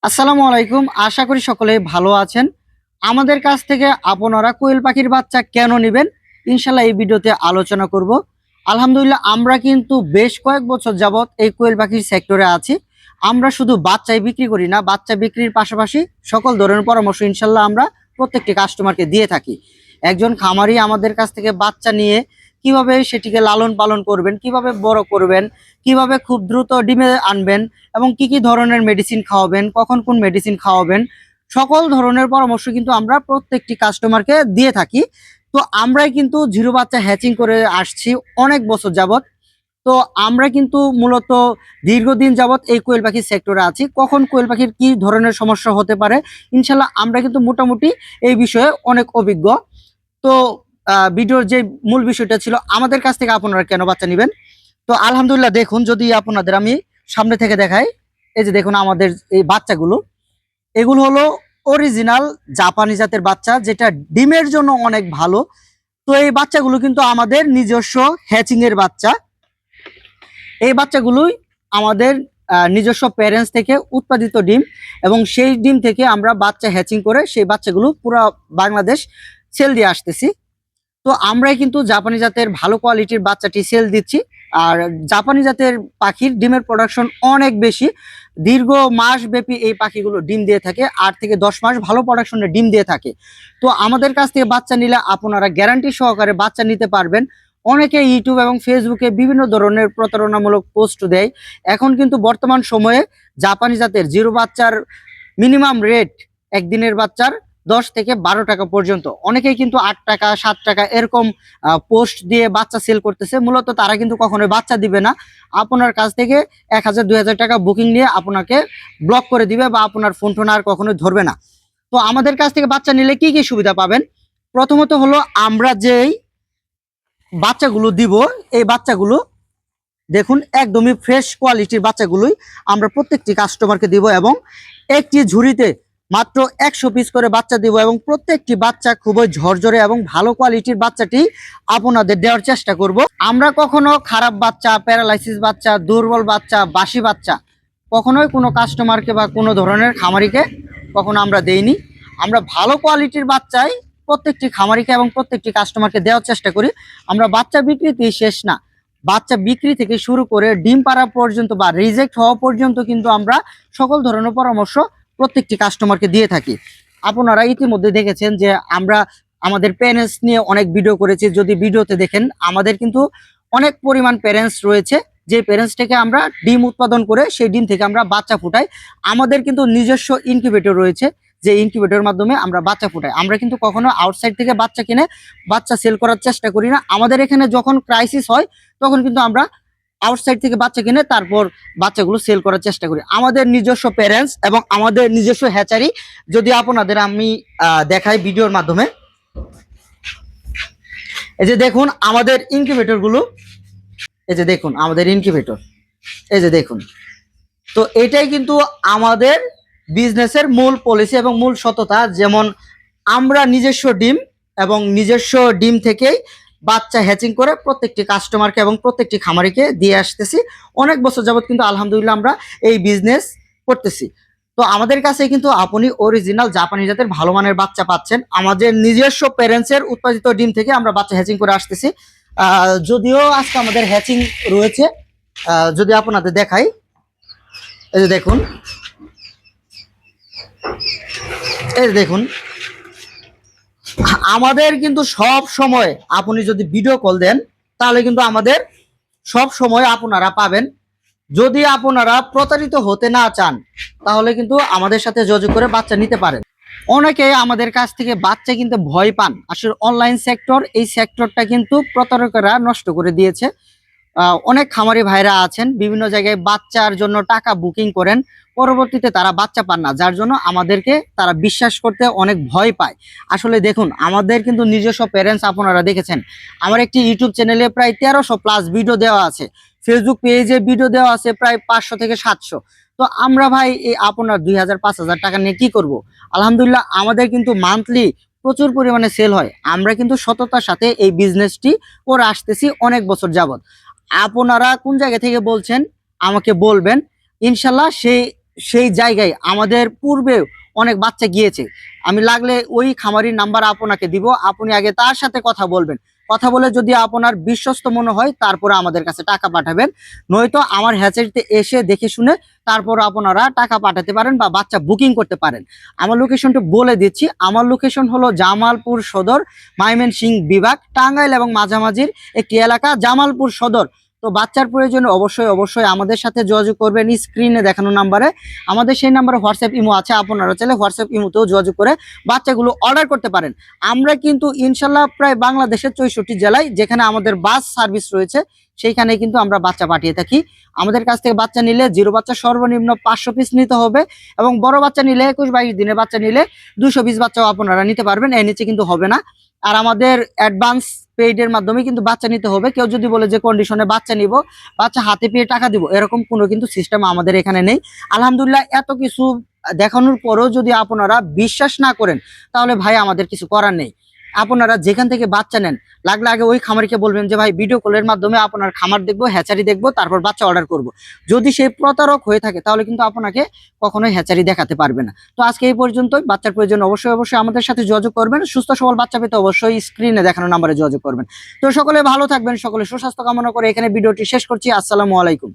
আসসালামু আলাইকুম। আশা করি সকলে ভালো আছেন। আমাদের কাছ থেকে আপনারা কোয়েল পাখির বাচ্চা কেন নেবেন ইনশাল্লাহ এই ভিডিওতে আলোচনা করব। আলহামদুলিল্লাহ আমরা কিন্তু বেশ কয়েক বছর যাবত এই কোয়েল পাখির সেক্টরে আছি। আমরা শুধু বাচ্চাই বিক্রি করি না, বাচ্চা বিক্রির পাশাপাশি সকল ধরনের পরামর্শ ইনশাল্লাহ আমরা প্রত্যেকটি কাস্টমারকে দিয়ে থাকি। একজন খামারি আমাদের কাছ থেকে বাচ্চা নিয়ে কিভাবে সেটিকে লালন পালন করবেন, কিভাবে বড় করবেন, কিভাবে খুব দ্রুত ডিমে আনবেন এবং কি কি ধরনের মেডিসিন খাওয়াবেন, কখন কোন মেডিসিন খাওয়াবেন, সকল ধরনের পরামর্শ কিন্তু আমরা প্রত্যেকটি কাস্টমারকে দিয়ে থাকি। তো আমরাই কিন্তু জিরো বাচ্চা হ্যাচিং করে আসছি অনেক বছর যাবত। তো আমরা কিন্তু মূলত দীর্ঘদিন যাবত এই কোয়েল পাখির সেক্টরে আছি। কখন কোয়েল পাখির কি ধরনের সমস্যা হতে পারে ইনশাল্লাহ আমরা কিন্তু মোটামুটি এই বিষয়ে অনেক অভিজ্ঞ। তো ভিডিওর যে মূল বিষয়টা ছিল আমাদের কাছ থেকে আপনারা কেন বাচ্চা নেবেন। তো আলহামদুলিল্লাহ দেখুন, যদি আপনাদের আমি সামনে থেকে দেখাই, এই যে দেখুন আমাদের এই বাচ্চাগুলো, এগুলো হলো অরিজিনাল জাপানি জাতের বাচ্চা, যেটা ডিমের জন্য অনেক ভালো। তো এই বাচ্চাগুলো কিন্তু আমাদের নিজস্ব হ্যাচিং এর বাচ্চা। এই বাচ্চাগুলোই আমাদের নিজস্ব প্যারেন্টস থেকে উৎপাদিত ডিম, এবং সেই ডিম থেকে আমরা বাচ্চা হ্যাচিং করে সেই বাচ্চাগুলো পুরো বাংলাদেশ সেল দিয়ে আসতেছি। তো আমরাই কিন্তু জাপানি জাতের ভালো কোয়ালিটির বাচ্চাটি সেল দিচ্ছি। আর জাপানি জাতের পাখির ডিমের প্রোডাকশন অনেক বেশি, দীর্ঘ মাস ব্যাপী এই পাখিগুলো ডিম দিয়ে থাকে, 8 থেকে 10 মাস ভালো প্রোডাকশনের ডিম দিয়ে থাকে। তো আমাদের কাছ থেকে বাচ্চা নিলে আপনারা গ্যারান্টি সহকারে বাচ্চা নিতে পারবেন। অনেকে ইউটিউব এবং ফেসবুকে বিভিন্ন ধরনের প্রতারণামূলক পোস্ট দেয়। এখন কিন্তু বর্তমান সময়ে জাপানি জাতের জিরো বাচ্চার মিনিমাম রেট একদিনের বাচ্চার 10 থেকে 12 টাকা পর্যন্ত, অনেকেই কিন্তু 8 টাকা 7 টাকা এরকম পোস্ট দিয়ে বাচ্চা সেল করতেছে। মূলত তারা কিন্তু কখনোই বাচ্চা দিবে না, আপনার কাছ থেকে 1000-2000 টাকা বুকিং নিয়ে আপনাকে ব্লক করে দিবে বা আপনার ফোন টোন আর কখনোই ধরবে না। তো আমাদের কাছ থেকে বাচ্চা নিলে কি কি সুবিধা পাবেন, প্রথমত হলো আমরা যেই বাচ্চাগুলো দিব, এই বাচ্চাগুলো দেখুন একদমই ফ্রেশ কোয়ালিটির বাচ্চাগুলোই আমরা প্রত্যেকটি কাস্টমারকে দিব, এবং একটি ঝুড়িতে মাত্র 100 পিস করে বাচ্চা দিব, এবং প্রত্যেকটি বাচ্চা খুবই ঝরঝরে এবং ভালো কোয়ালিটির বাচ্চাটি আপনাদের দেওয়ার চেষ্টা করব। আমরা কখনো খারাপ বাচ্চা, প্যারালাইসিস বাচ্চা, দুর্বল বাচ্চা, বাসি বাচ্চা কখনোই কোনো কাস্টমারকে বা কোনো ধরনের খামারিকে কখনো আমরা দেইনি। আমরা ভালো কোয়ালিটির বাচ্চাই প্রত্যেকটি খামারিকে এবং প্রত্যেকটি কাস্টমারকে দেওয়ার চেষ্টা করি। আমরা বাচ্চা বিক্রিতেই শেষ না, বাচ্চা বিক্রি থেকে শুরু করে ডিম পাড়া পর্যন্ত বা রিজেক্ট হওয়া পর্যন্ত কিন্তু আমরা সকল ধরনের পরামর্শ প্রত্যেকটি কাস্টমারকে দিয়ে থাকি। আপনারা ইতিমধ্যে দেখেছেন যে আমরা আমাদের প্যারেন্টস নিয়ে অনেক ভিডিও করেছি। যদি ভিডিওতে দেখেন আমাদের কিন্তু অনেক পরিমাণ প্যারেন্টস রয়েছে, যে প্যারেন্টস থেকে আমরা ডিম উৎপাদন করে সেই ডিম থেকে আমরা বাচ্চা ফুটাই। আমাদের কিন্তু নিজস্ব ইনকিউবেটর রয়েছে, যে ইনকিউবেটরের মাধ্যমে আমরা বাচ্চা ফুটাই। আমরা কিন্তু কখনো আউটসাইড থেকে বাচ্চা কিনে বাচ্চা সেল করার চেষ্টা করি না। আমাদের এখানে যখন ক্রাইসিস হয় তখন কিন্তু আমরা আউটসাইড থেকে বাচ্চা কিনে তারপর বাচ্চাগুলো সেল করার চেষ্টা করি। আমাদের নিজস্ব প্যারেন্টস এবং আমাদের নিজস্ব হ্যাচারি যদি আপনাদের আমি দেখাই ভিডিওর মাধ্যমে, এই যে দেখুন আমাদের ইনকিউবেটর গুলো, এই যে দেখুন আমাদের ইনকিউবেটর, এই যে দেখুন। তো এটাই কিন্তু আমাদের বিজনেসের মূল পলিসি এবং মূল সততা, যেমন আমরা নিজস্ব ডিম এবং নিজস্ব ডিম থেকেই বাচ্চা হ্যাচিং করে প্রত্যেকটি কাস্টমারকে এবং প্রত্যেকটি খামারিকে দিয়ে আসতেছি। অনেক বছর যাবত কিন্তু আলহামদুলিল্লাহ আমরা এই বিজনেস করতেছি। তো আমাদের কাছে কিন্তু আপনি অরিজিনাল জাপানি জাতের ভালো মানের বাচ্চা পাচ্ছেন। আমাদের নিজস্ব প্যারেন্টসের উৎপাদিত ডিম থেকে আমরা বাচ্চা হ্যাচিং করে আসতেছি। যদিও আজকে আমাদের হ্যাচিং রয়েছে, যদি আপনাদের দেখাই, এই যে দেখুন, এই দেখুন আমাদের কিন্তু সব সময় আপনি যদি ভিডিও কল দেন তাহলে কিন্তু আমাদের সব সময় আপনারা পাবেন। যদি আপনারা প্রতারিত হতে না চান তাহলে কিন্তু আমাদের সাথে যোগাযোগ করে বাচ্চা নিতে পারেন। অনেকে আমাদের কাছ থেকে বাচ্চা কিনতে ভয় পান। আসলে অনলাইন সেক্টর, এই সেক্টরটা কিন্তু প্রতারকরা নষ্ট করে দিয়েছে। অনেক খামারি ভাইরা আছেন বিভিন্ন জায়গায় বাচ্চার জন্য টাকা বুকিং করেন, পরবর্তীতে তারা বাচ্চা পান না, যার জন্য আমাদেরকে তারা বিশ্বাস করতে অনেক ভয় পায়। আসলে দেখুন আমাদের কিন্তু নিজস্ব প্যারেন্টস আপনারা দেখেছেন। আমার একটি ইউটিউব চ্যানেলে প্রায় 1300+ ভিডিও দেওয়া আছে, ফেসবুক পেজে ভিডিও দেওয়া আছে প্রায় 500 থেকে 700। তো আমরা ভাই এই আপনার 2000-5000 টাকা নিয়ে কি করব? আলহামদুলিল্লাহ আমাদের কিন্তু মান্থলি প্রচুর পরিমাণে সেল হয়। আমরা কিন্তু সততার সাথে এই বিজনেসটি করে আসতেছি অনেক বছর যাবত। আপনারা কোন জায়গা থেকে বলছেন আমাকে বলবেন, ইনশাল্লাহ সেই সেই জায়গায় আমাদের পূর্বে অনেক বাচ্চা গিয়েছে। আমি লাগলে ওই খামারির নাম্বার আপনাকে দিব, আপনি আগে তার সাথে কথা বলবেন। কথা বলে যদি আপনার বিশ্বস্ত মনে হয় তারপরে আমাদের কাছে টাকা পাঠাবেন, নয়তো আমার হ্যাচারিতে এসে দেখে শুনে তারপর আপনারা টাকা পাঠাতে পারেন বা বাচ্চা বুকিং করতে পারেন। আমার লোকেশনটা বলে দিচ্ছি, আমার লোকেশন হলো জামালপুর সদর, ময়মনসিংহ বিভাগ, টাঙ্গাইল এবং মাঝামাঝির একটি এলাকা জামালপুর সদর। তো বাচ্চার প্রয়োজনে অবশ্যই অবশ্যই আমাদের সাথে যোগাযোগ করবেন স্ক্রিনে দেখানো নাম্বারে। আমাদের সেই নাম্বারে হোয়াটসঅ্যাপ ইমো আছে, আপনারা চাইলে হোয়াটসঅ্যাপ ইমোতেও যোগাযোগ করে বাচ্চাগুলো অর্ডার করতে পারেন। আমরা কিন্তু ইনশাল্লাহ প্রায় বাংলাদেশের 64 জেলায় যেখানে আমাদের বাস সার্ভিস রয়েছে সেইখানে কিন্তু আমরা বাচ্চা পাঠিয়ে থাকি। আমাদের কাছ থেকে বাচ্চা নিলে জিরো বাচ্চা সর্বনিম্ন 500 পিস নিতে হবে, এবং বড় বাচ্চা নিলে 21-22 দিনের বাচ্চা নিলে 220 বাচ্চাও আপনারা নিতে পারবেন, এর নিচে কিন্তু হবে না। আর আমাদের অ্যাডভান্স পেইডের মাধ্যমে কিন্তু বাচ্চা নিতে হবে। কেউ যদি বলে যে কন্ডিশনে বাচ্চা নিব, বাচ্চা হাতে পেয়ে টাকা দিব, এরকম কোনো কিন্তু সিস্টেম আমাদের এখানে নেই। আলহামদুলিল্লাহ, এত কিছু দেখানোর পরেও যদি আপনারা বিশ্বাস না করেন তাহলে ভাই আমাদের কিছু করার নেই। আপনারা যেখান থেকে বাচ্চা নেন, লাগলে আগে ওই খামারিকে বলবেন যে ভাই ভিডিও কলের মাধ্যমে আপনার খামার দেখবো, হ্যাচারি দেখবো, তারপর বাচ্চা অর্ডার করব। যদি সেই প্রতারক হয়ে থাকে তাহলে কিন্তু আপনাকে কখনোই হ্যাচারি দেখাতে পারবে না। তো আজকে এই পর্যন্তই। বাচ্চার প্রয়োজন অবশ্যই অবশ্যই আমাদের সাথে যোগাযোগ করবেন। সুস্থ সবল বাচ্চা পেতে অবশ্যই স্ক্রিনে দেখানো নাম্বারে যোগাযোগ করবেন। তো সকলে ভালো থাকবেন, সকলে সুস্বাস্থ্য কামনা করে এখানে ভিডিওটি শেষ করছি। আসসালামু আলাইকুম।